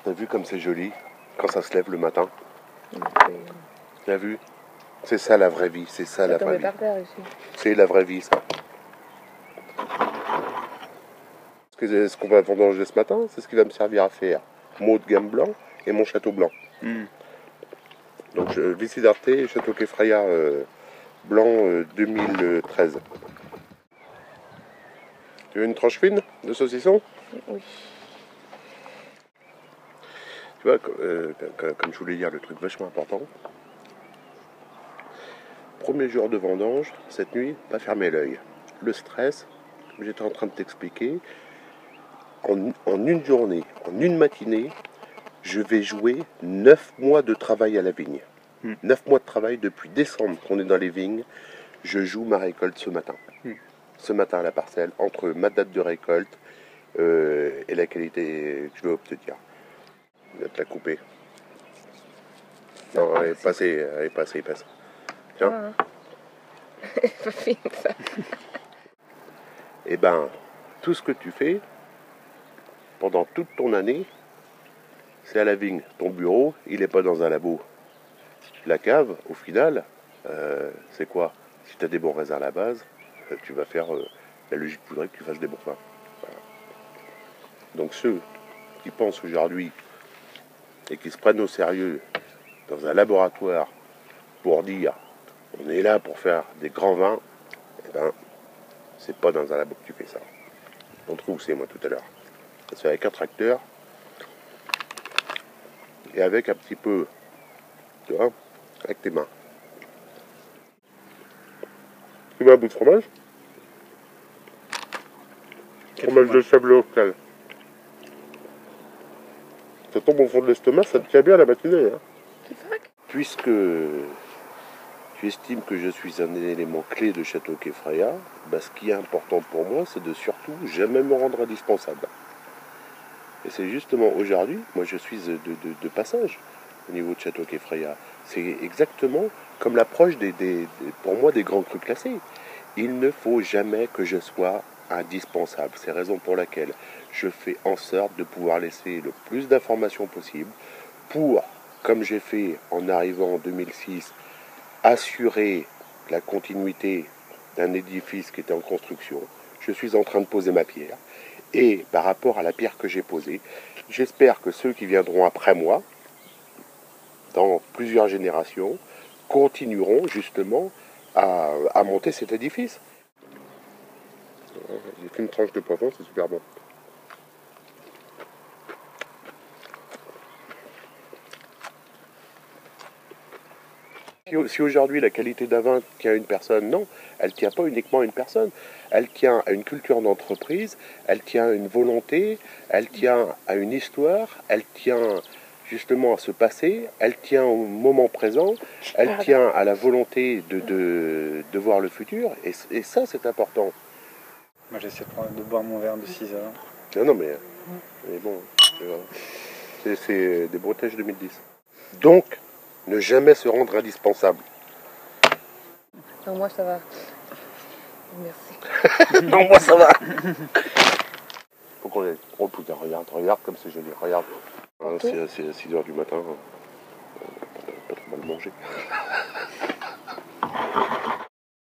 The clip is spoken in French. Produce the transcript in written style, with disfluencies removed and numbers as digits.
T'as vu comme c'est joli quand ça se lève le matin? T'as vu? C'est ça la vraie vie, c'est ça la vraie vie. par terre ici. C'est la vraie vie, ça. Ce qu'on va vendanger ce matin, c'est ce qui va me servir à faire mon haut de gamme blanc et mon château blanc. Donc Vici d'Arte et Château Keffraya blanc 2013. Tu veux une tranche fine de saucisson? Oui. Tu vois, comme je voulais dire, le truc vachement important. Premier jour de vendange, cette nuit, pas fermer l'œil. Le stress, comme j'étais en train de t'expliquer, en une journée, en une matinée, je vais jouer 9 mois de travail à la vigne. 9 mois de travail depuis décembre qu'on est dans les vignes. Je joue ma récolte ce matin. Ce matin à la parcelle, entre ma date de récolte et la qualité que je vais obtenir. Je vais te la couper. Non, elle est passée, elle est passée. Tiens. C'est pas fini ça. Eh ben, tout ce que tu fais pendant toute ton année, c'est à la vigne. Ton bureau, il n'est pas dans un labo. La cave, au final, c'est quoi? Si tu as des bons raisins à la base, tu vas faire la logique voudrait que tu fasses des bons vins. Voilà. Donc ceux qui pensent aujourd'hui et qui se prennent au sérieux dans un laboratoire pour dire on est là pour faire des grands vins, eh ben, c'est pas dans un labo que tu fais ça. On trouve c'est moi tout à l'heure. Ça se fait avec un tracteur et avec un petit peu, tu vois, avec tes mains. Tu veux un bout de fromage? Fromage de chèvre local. Ça tombe au fond de l'estomac, ça te tient bien la matinée. Hein. Puisque tu estimes que je suis un élément clé de Château Keffraya, bah, ce qui est important pour moi, c'est de surtout jamais me rendre indispensable. Et c'est justement aujourd'hui, moi je suis de passage au niveau de Château Keffraya. C'est exactement comme l'approche pour moi des grands crus classés. Il ne faut jamais que je sois indispensable. C'est la raison pour laquelle je fais en sorte de pouvoir laisser le plus d'informations possible pour, comme j'ai fait en arrivant en 2006, assurer la continuité d'un édifice qui était en construction. Je suis en train de poser ma pierre. Et par rapport à la pierre que j'ai posée, j'espère que ceux qui viendront après moi, dans plusieurs générations, continueront justement à monter cet édifice. J'ai fait une tranche de poivron, c'est super bon. Si aujourd'hui la qualité d'un vin tient à une personne, non, elle ne tient pas uniquement à une personne. Elle tient à une culture d'entreprise, elle tient à une volonté, elle tient à une histoire, elle tient justement à ce passé, elle tient au moment présent, elle tient à la volonté de voir le futur, et ça c'est important. Moi j'essaie de boire mon verre de 6 heures. Non mais bon, c'est des bretèches 2010. Donc, ne jamais se rendre indispensable. Non, moi ça va. Merci. Non, moi ça va. Faut qu'on les... Oh putain, regarde comme c'est joli, regarde. C'est à 6h du matin, pas trop mal mangé.